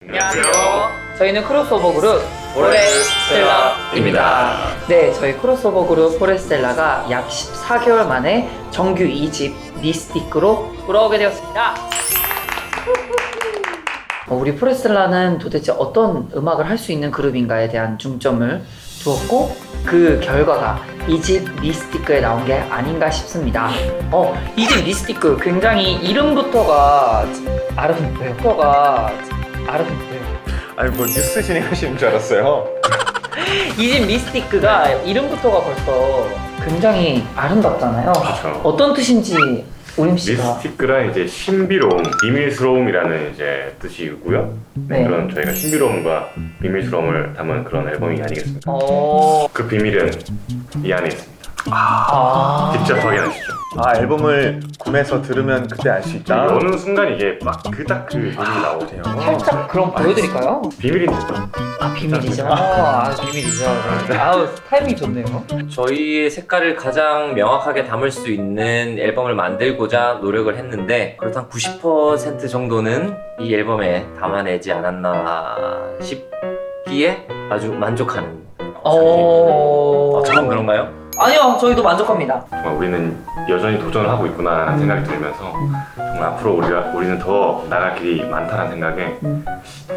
안녕하세요. 저희는 크로스오버 그룹 포레스텔라입니다. 네, 저희 크로스오버 그룹 포레스텔라가 약 14개월 만에 정규 2집 미스틱으로 돌아오게 되었습니다. 우리 포레스텔라는 도대체 어떤 음악을 할 수 있는 그룹인가에 대한 중점을 두었고 그 결과가 2집 미스티크에 나온 게 아닌가 싶습니다. 2집 미스티크 굉장히 이름부터가 아름다워요. 아니 뭐 뉴스 진행하시는 줄 알았어요. 2집 미스티크가 이름부터가 벌써 굉장히 아름답잖아요. 그렇죠. 어떤 뜻인지 우림 씨가. 미스티크란 이제 신비로움, 비밀스러움이라는 이제 뜻이고요. 네. 그런 저희가 신비로움과 비밀스러움을 담은 그런 앨범이 아니겠습니까? 어. 그 비밀은 이 안에 있습니다. 직접 확인하시죠. 아 앨범을 구매해서 들으면 그때 알 수 있다. 어느 순간 이게 막 그 곡이 나오대요. 살짝 그럼 보여드릴까요? 비밀인데죠. 비밀이죠. 비밀이죠. 아우 타이밍이 좋네요. 저희의 색깔을 가장 명확하게 담을 수 있는 앨범을 만들고자 노력을 했는데 그래도 한 90% 정도는 이 앨범에 담아내지 않았나 싶기에 아주 만족하는 상태입니다. 저만 그런가요? 아니요, 저희도 만족합니다. 정말 우리는 여전히 도전을 하고 있구나라는 생각이 들면서 정말 앞으로 우리는 더 나갈 길이 많다는 생각에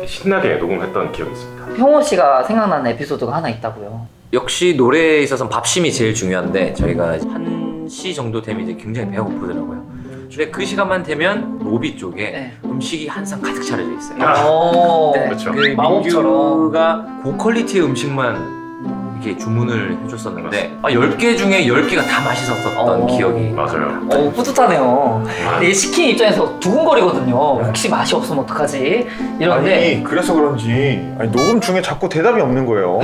신나게 녹음했던 기억이 있습니다. 형호 씨가 생각나는 에피소드가 하나 있다고요. 역시 노래에 있어서는 밥심이 제일 중요한데 저희가 1시 정도 되면 이제 굉장히 배가 고프더라고요. 근데 그 시간만 되면 로비 쪽에 네. 음식이 항상 가득 차려져 있어요. 네, 그렇죠. 그 민규가 고퀄리티의 음식만 이렇게 주문을 해줬었는데 10개 중에 10개가 다 맛있었던 기억이 맞아요. 뿌듯하네요. 근데 시킨 입장에서 두근거리거든요. 혹시 맛이 없으면 어떡하지? 이런데 아니 그래서 그런지 녹음 중에 자꾸 대답이 없는 거예요.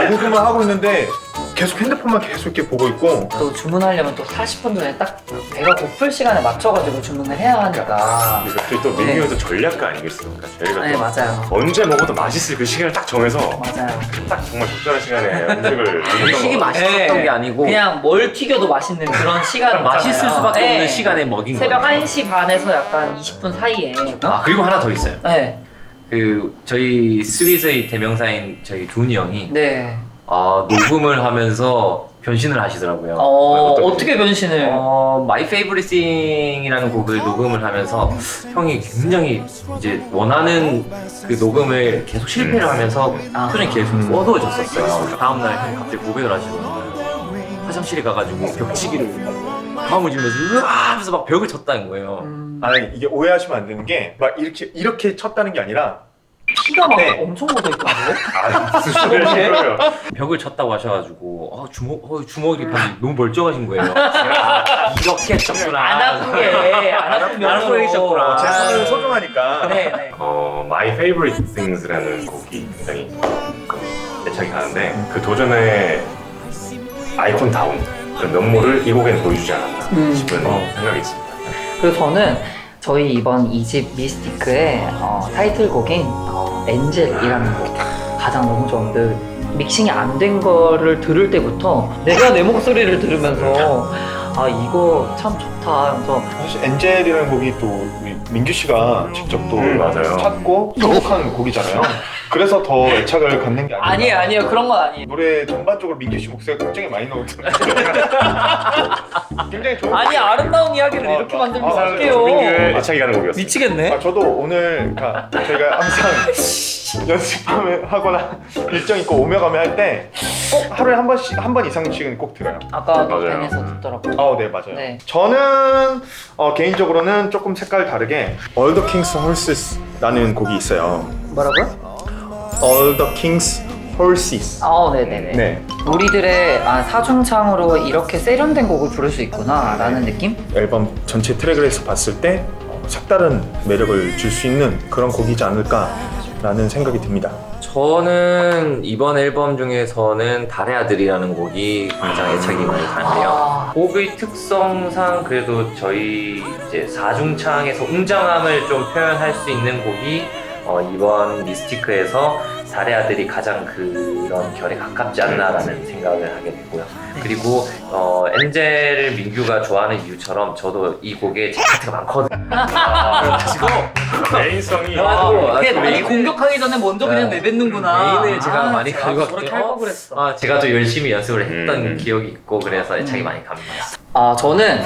녹음만 하고 있는데 계속 핸드폰만 계속 이렇게 보고 있고. 또 주문하려면 또 40분 전에 딱 배가 고플 시간에 맞춰가지고 주문을 해야 하니까. 그리고 또 민규도 전략가 아니겠습니까? 저희가 네, 또 맞아요. 언제 먹어도 맛있을 그 시간을 딱 정해서 맞아요. 딱 정말 적절한 시간에 음식을 음식이 맛있었던 게 아니고 그냥 뭘 튀겨도 맛있는 그런 시간 맛있을 수밖에 네. 없는 시간에 먹인 거예요. 새벽 1시 반에서 약간 20분 사이에. 그리고 하나 더 있어요. 네. 그 저희 스윗의 대명사인 저희 준이 형이 네. 녹음을 하면서 변신을 하시더라고요. 어떻게 변신을? My Favorite Thing이라는 곡을 녹음을 하면서 형이 굉장히 이제 원하는 그 녹음을 계속 실패를 하면서 표정이 계속 어두워졌었어요. 다음날 형이 갑자기 고백을 하시더라고요. 화장실에 가가지고 벽치기를 마음을 지면서 으아 하면서 막 벽을 쳤다는 거예요. 아니 이게 오해하시면 안 되는 게 막 이렇게 쳤다는 게 아니라 피가 막 네. 엄청 묻어있던데? 무슨 소리 하시는 거예요? 벽을 쳤다고 하셔가지고 주먹이 너무 멀쩡하신 거예요. 이렇게 쳤구나. 안 아픈 게, 안 아픈 안 아픈 게 있었구나. 제 손은 소중하니까. 네. My Favorite Things라는 곡이 굉장히 애착이 가는데 그 도전의 아이콘다운 그 면모를 이 곡에는 보여주지 않았나 싶은 생각이 있습니다. 그리고 저는 저희 이번 2집 미스티크의 타이틀곡인 엔젤이라는 곡 가장 너무 좋은데 믹싱이 안 된 거를 들을 때부터 내가 내 목소리를 들으면서 이거 참 좋다 하면서 사실 엔젤이라는 곡이 또 우리 민규 씨가 직접 또 맞아요. 찾고 선곡한 곡이잖아요. 그래서 더 애착을 갖는 게 아니라. 아니에요 그런 건 아니에요. 노래 전반적으로 민규 씨 목소리가 굉장히 많이 나오잖아요. 굉장히 좋은. 아름다운 이야기를 이렇게 만들면 어떡해요. 조민규의 애착이 가는 곡이었습니다. 미치겠네. 저도 오늘 저희가 항상 연습하면 하거나 일정 있고 오며 가며 할 때 꼭 하루에 한 번 이상씩은 꼭 들어요. 아까 맞아요. 밴에서 듣더라고요. 네 맞아요. 네. 저는 개인적으로는 조금 색깔 다르게 All the King's Horses라는 곡이 있어요. 뭐라고요? All the King's Horses. 네네네. 네. 우리들의 사중창으로 이렇게 세련된 곡을 부를 수 있구나 라는 느낌? 앨범 전체 트랙에서 봤을 때 색다른 매력을 줄 수 있는 그런 곡이지 않을까라는 생각이 듭니다. 저는 이번 앨범 중에서는 달의 아들이라는 곡이 굉장히 애착이 많이 가는데요. 곡의 특성상 그래도 저희 이제 사중창에서 웅장함을 좀 표현할 수 있는 곡이 이번 미스티크에서 달의 아들이 가장 그런 결에 가깝지 않나라는 생각을 하게 됐고요. 그리고 엔젤을 민규가 좋아하는 이유처럼 저도 이 곡에 제 파트가 많거든요. 그래가지고 메인성이 그게 많이 메인을- 공격하기 전에 먼저 그냥 네. 내뱉는구나. 메인을 제가 많이 제가 가지고 저렇게 갈게요. 할 걸 그랬어. 아 제가 좀 열심히 연습을 했던 음. 기억이 있고 그래서 애착이 많이 갑니다. 저는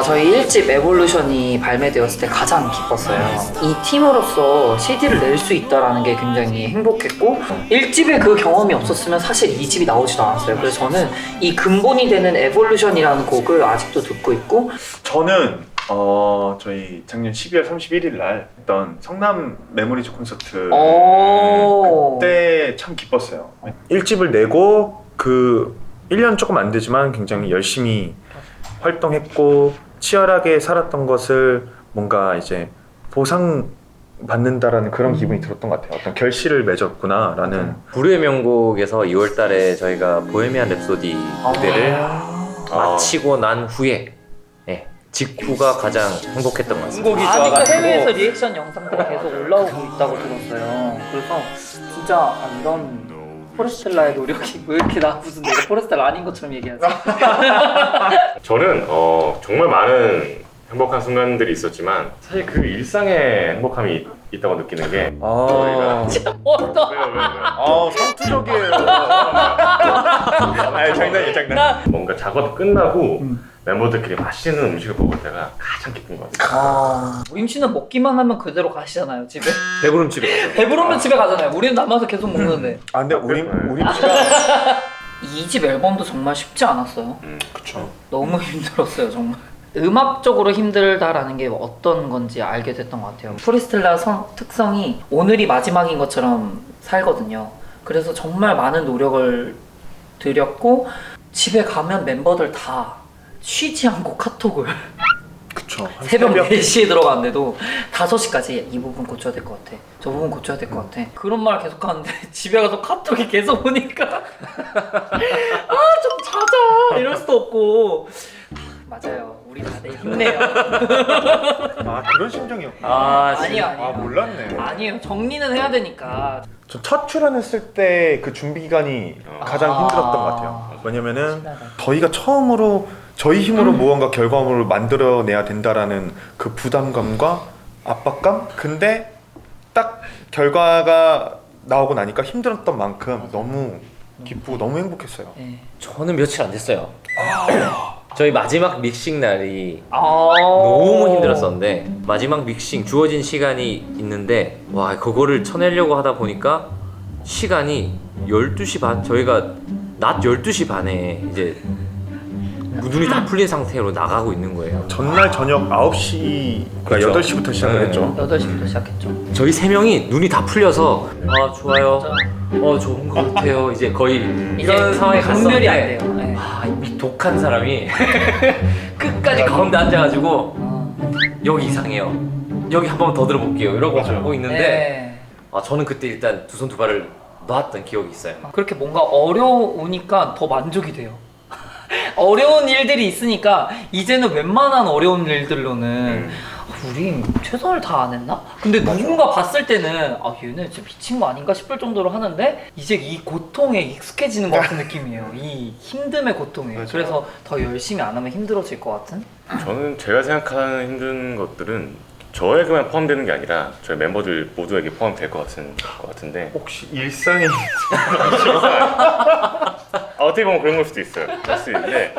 저희 1집 에볼루션이 발매되었을 때 가장 기뻤어요. 이 팀으로서 CD를 낼 수 있다는 게 굉장히 행복했고 1집에 그 경험이 없었으면 사실 2집이 나오지도 않았어요. 그래서 저는 이 근본이 되는 에볼루션이라는 곡을 아직도 듣고 있고 저는 저희 작년 12월 31일 날 했던 성남 메모리즈 콘서트 그때 참 기뻤어요. 1집을 내고 그 1년 조금 안 되지만 굉장히 열심히 활동했고 치열하게 살았던 것을 뭔가 이제 보상받는다라는 그런 기분이 들었던 것 같아요. 어떤 결실을 맺었구나라는. 불후의 명곡에서 2월달에 저희가 보헤미안 랩소디 무대를 마치고 난 후에 직후가 가장 행복했던 것 같습니다. 곡이 아직도 해외에서 리액션 영상들이 계속 올라오고 있다고 들었어요. 그래서 진짜 이런 포레스텔라의 노력이 왜 이렇게 나 무슨 내가 포레스텔라 아닌 것처럼 얘기하지? 저는 정말 많은 행복한 순간들이 있었지만 사실 그 일상에 행복함이 있다고 느끼는 게 저희가 어떤 왜요? 상투적이에요. 장난이에요, 장난. 뭔가 작업 끝나고 멤버들끼리 맛있는 음식을 먹을 때가 가장 기쁜 것 같아요. 우림 씨는 먹기만 하면 그대로 가시잖아요 집에. 배부름 집에 가죠. 배부르면 집에 가잖아요. 우리는 남아서 계속 먹는데. 근데 우리 씨가 2집 앨범도 정말 쉽지 않았어요. 그쵸. 너무 힘들었어요 정말. 음악적으로 힘들다라는 게 어떤 건지 알게 됐던 것 같아요. 프리스텔라 특성이 오늘이 마지막인 것처럼 살거든요. 그래서 정말 많은 노력을 들였고 집에 가면 멤버들 다 쉬지 않고 카톡을 그쵸. 새벽 4시에 들어갔는데도 5시까지 이 부분 고쳐야 될 것 같아. 저 부분 고쳐야 될 것 같아. 그런 말을 계속 하는데 집에 가서 카톡이 계속 오니까 좀 자자 이럴 수도 없고. 맞아요. 우리 다들 힘내요. 그런 심정이었구나. 아니요. 몰랐네. 아니에요. 정리는 해야 되니까. 저 첫 출연했을 때 그 준비 기간이 가장 힘들었던 것 같아요. 왜냐면은 신나다. 저희가 처음으로 저희 힘으로 무언가 결과물을 만들어내야 된다라는 그 부담감과 압박감? 근데 딱 결과가 나오고 나니까 힘들었던 만큼 너무 기쁘고 너무 행복했어요. 네. 저는 며칠 안 됐어요. 저희 마지막 믹싱 날이 너무 너무 힘들었었는데 마지막 믹싱 주어진 시간이 있는데 와 그거를 쳐내려고 하다 보니까 시간이 12시 반 저희가 낮 12시 반에 이제 눈이 다 풀린 상태로 나가고 있는 거예요. 전날 저녁 9시, 그렇죠. 8시부터 시작을 네. 했죠. 8시부터 시작했죠. 저희 3명이 눈이 다 풀려서 아 좋아요 좋은 것 같아요 이제 거의 이런 상황에 분별이 안 갔었는데 돼요. 네. 이 독한 사람이 끝까지 가운데 앉아가지고 여기 이상해요 여기 한 번 더 들어볼게요 이러고 하고 있는데 네. 저는 그때 일단 두 손 두 발을 놨던 기억이 있어요. 그렇게 뭔가 어려우니까 더 만족이 돼요. 어려운 일들이 있으니까 이제는 웬만한 어려운 일들로는 우리 최선을 다 안 했나? 근데 누군가 봤을 때는 얘네 진짜 미친 거 아닌가 싶을 정도로 하는데 이제 이 고통에 익숙해지는 것 같은 느낌이에요. 이 힘듦의 고통에. 맞아요. 그래서 더 열심히 안 하면 힘들어질 것 같은? 저는 제가 생각하는 힘든 것들은 저에게만 포함되는 게 아니라 저희 멤버들 모두에게 포함될 것 같은데 혹시 일상이 어떻게 보면 그런 걸 수도 있어요. 그럴 수 있는데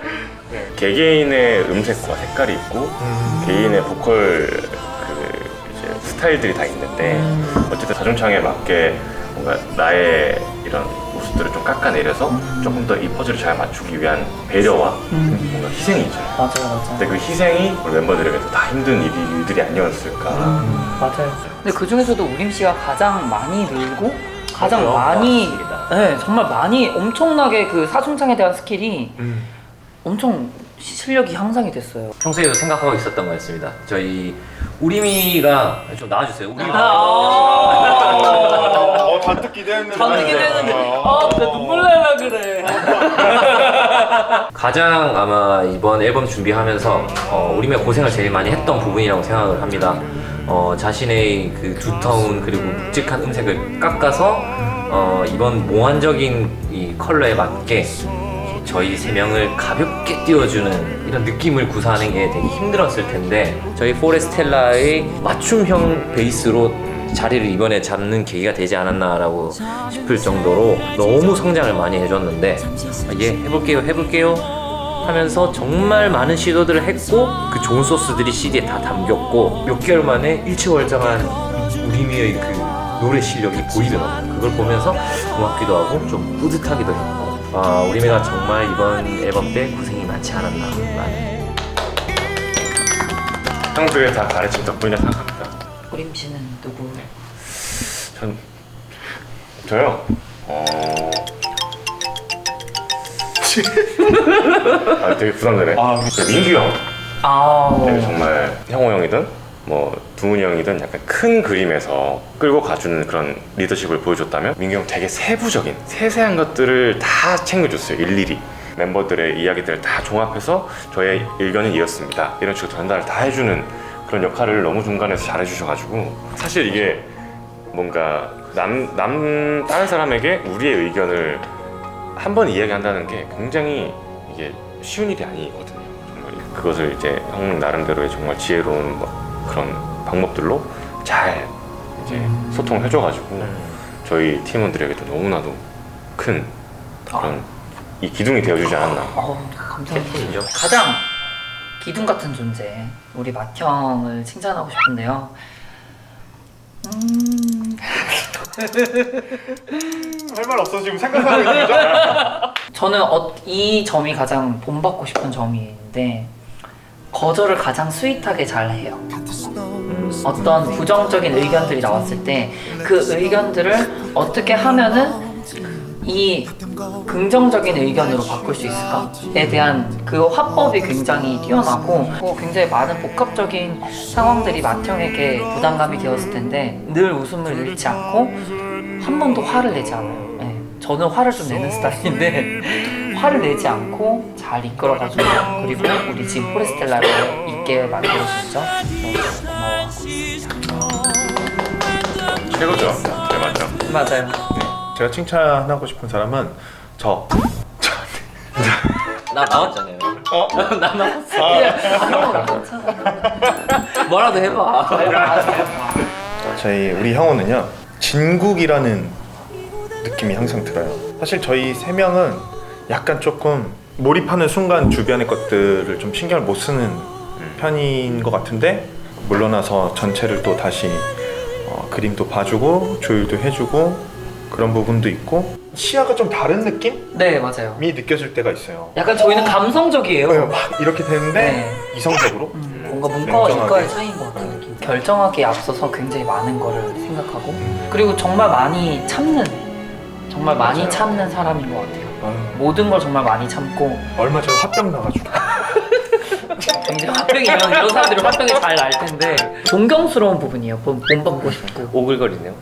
개개인의 음색과 색깔이 있고 개인의 보컬 이제 스타일들이 다 있는데 어쨌든 자중창에 맞게 뭔가 나의 이런 모습들을 좀 깎아내려서 조금 더 이 퍼즐을 잘 맞추기 위한 배려와 뭔가 희생이 있잖아요. 맞아요. 근데 그 희생이 우리 멤버들에게도 다 힘든 일들이 아니었을까. 맞아요. 근데 그 중에서도 우림 씨가 가장 많이 늘고 가장 맞아요. 많이 맞습니다. 네, 정말 많이 엄청나게 그 사중창에 대한 스킬이 엄청 실력이 향상이 됐어요. 평소에도 생각하고 있었던 거였습니다. 저희 우림이가 좀 나와주세요. 우림이가 잔뜩 기대했는데. 잔뜩 기대했는데 나 눈물 날라 그래. 가장 아마 이번 앨범 준비하면서 우림의 고생을 제일 많이 했던 부분이라고 생각을 합니다. 자신의 그 두터운 그리고 묵직한 음색을 깎아서 이번 몽환적인 이 컬러에 맞게 저희 세 명을 가볍게 띄워주는 이런 느낌을 구사하는 게 되게 힘들었을 텐데 저희 포레스텔라의 맞춤형 베이스로 자리를 이번에 잡는 계기가 되지 않았나라고 싶을 정도로 너무 성장을 많이 해줬는데 예 해볼게요 하면서 정말 많은 시도들을 했고 그 좋은 소스들이 CD에 다 담겼고 몇 개월 만에 일취월장한 우리미의 그 노래 실력이 보이더라고요. 그걸 보면서 고맙기도 하고 좀 뿌듯하기도 했고 우리미가 정말 이번 앨범 때 고생이 많지 않았나 많이. 형들의 다 가르침 덕분이라 생각합니다. 우림 씨는 누구? 저요? 되게 부담되네. 민규 형. 네, 정말 형호 형이든 뭐 두문이 형이든 약간 큰 그림에서 끌고 가주는 그런 리더십을 보여줬다면 민규 형 되게 세부적인 세세한 것들을 다 챙겨줬어요. 일일이 멤버들의 이야기들을 다 종합해서 저의 의견은 이었습니다 이런 식으로 전달을 다 해주는 그런 역할을 너무 중간에서 잘 해주셔가지고 사실 이게 뭔가 다른 사람에게 우리의 의견을 한 번 이야기한다는 게 굉장히 이게 쉬운 일이 아니거든요. 정말 그것을 이제 형 나름대로의 정말 지혜로운 그런 방법들로 잘 이제 소통을 해줘가지고 저희 팀원들에게도 너무나도 큰 그런 이 기둥이 되어주지 않았나. 감사합니다. 가장 기둥 같은 존재 우리 맏형을 칭찬하고 싶은데요. 할 말 없어 지금 생각하고 있는 거죠? 저는 이 점이 가장 본받고 싶은 점인데 거절을 가장 스윗하게 잘 해요. 어떤 부정적인 의견들이 나왔을 때 그 의견들을 어떻게 하면은 이 긍정적인 의견으로 바꿀 수 있을까에 대한 그 화법이 굉장히 뛰어나고 굉장히 많은 복합적인 상황들이 맏형에게 부담감이 되었을 텐데 늘 웃음을 잃지 않고 한 번도 화를 내지 않아요. 네. 저는 화를 좀 내는 스타일인데 화를 내지 않고 잘 이끌어가지고 그리고 우리 지금 포레스텔라를 있게 만들어주죠. 너무 고마워하고 있습니다. 최고죠. 네, 맞죠. 맞아요. 제가 칭찬하고 싶은 사람은 저. 나 나왔잖아요. 나 나왔어. 뭐라도 해봐. 저희 우리 형호는요 진국이라는 느낌이 항상 들어요. 사실 저희 세 명은 약간 조금 몰입하는 순간 주변의 것들을 좀 신경을 못 쓰는 편인 것 같은데 물러나서 전체를 또 다시 그림도 봐주고 조율도 해주고 그런 부분도 있고 시야가 좀 다른 느낌이 네, 맞아요. 느껴질 때가 있어요. 약간 저희는 감성적이에요. 막 이렇게 되는데 네. 이성적으로 뭔가 문과와 냉정하게. 이과의 차이인 것 같은 느낌. 결정하기에 앞서서 굉장히 많은 거를 생각하고 그리고 정말 많이 참는 정말 많이 맞아요. 참는 사람인 것 같아요. 아유, 모든 걸 정말 많이 참고 얼마 전에 화병 나가지고 굉장히 화병이 이런 사람들이 화병이 잘 날 텐데 존경스러운 부분이에요. 본받고 싶고. 오글거리네요.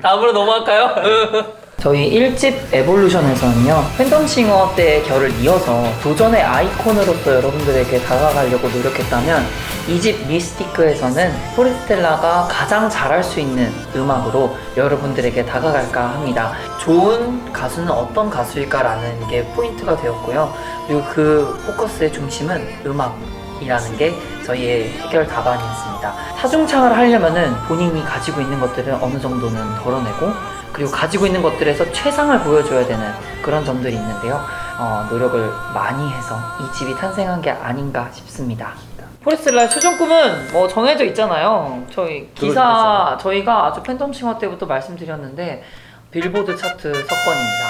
다음으로 넘어갈까요? 저희 1집 에볼루션에서는요 팬덤싱어 때의 결을 이어서 도전의 아이콘으로서 여러분들에게 다가가려고 노력했다면 2집 미스티크에서는 포레스텔라가 가장 잘할 수 있는 음악으로 여러분들에게 다가갈까 합니다. 좋은 가수는 어떤 가수일까라는 게 포인트가 되었고요. 그리고 그 포커스의 중심은 음악이라는 게 저희의 해결 답안이었습니다. 타중창을 하려면은 본인이 가지고 있는 것들을 어느 정도는 덜어내고 그리고 가지고 있는 것들에서 최상을 보여줘야 되는 그런 점들이 있는데요. 노력을 많이 해서 이 집이 탄생한 게 아닌가 싶습니다. 포레스텔라의 최종 꿈은 뭐 정해져 있잖아요. 저희 기사 저희가 아주 팬덤싱어 때부터 말씀드렸는데 빌보드 차트 석권입니다.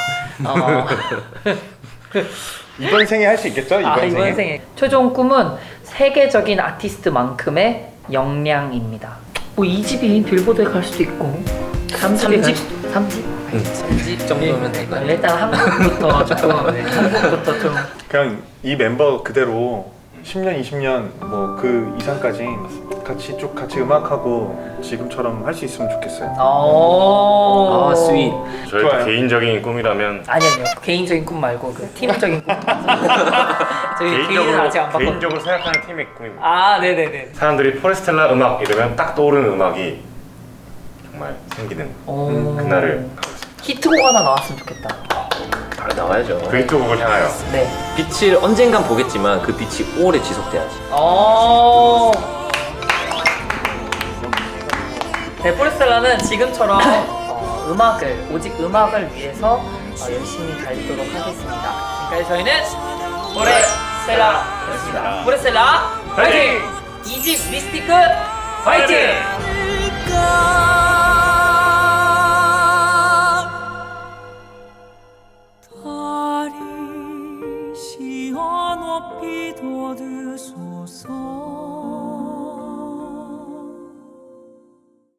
이번 생에 할 수 있겠죠? 이번 생에 최종 꿈은 세계적인 아티스트만큼의 역량입니다. 뭐 2집이 빌보드에 갈 수도 있고 3집 정도면 될 거예요. 일단 한국부터 조금 한국부터 좀 그냥 이 멤버 그대로 10년, 20년 뭐 그 이상까지 같이 음악하고 지금처럼 할 수 있으면 좋겠어요. 스윗. 저희 좋아요. 개인적인 꿈이라면 아니요 개인적인 꿈 말고 그 팀적인 꿈. 저희 개인은 아직 안 바꿨는데. 개인적으로 생각하는 팀의 꿈입니다. 네네네. 사람들이 포레스텔라 음악 이러면 딱 떠오르는 음악이 정말 생기는 그날을 가고 있습니다. 히트곡 하나 나왔으면 좋겠다. 나와야죠. 그 히트곡을 향하여. 네. 빛을 언젠간 보겠지만 그 빛이 오래 지속돼야지. 네, 포레스텔라는 지금처럼 오직 음악을 위해서 열심히 달리도록 하겠습니다. 지금까지 저희는 포레스텔라였습니다. 포레스텔라 파이팅! 이집 미스티크 파이팅! 다리 시원 높이 돋으소서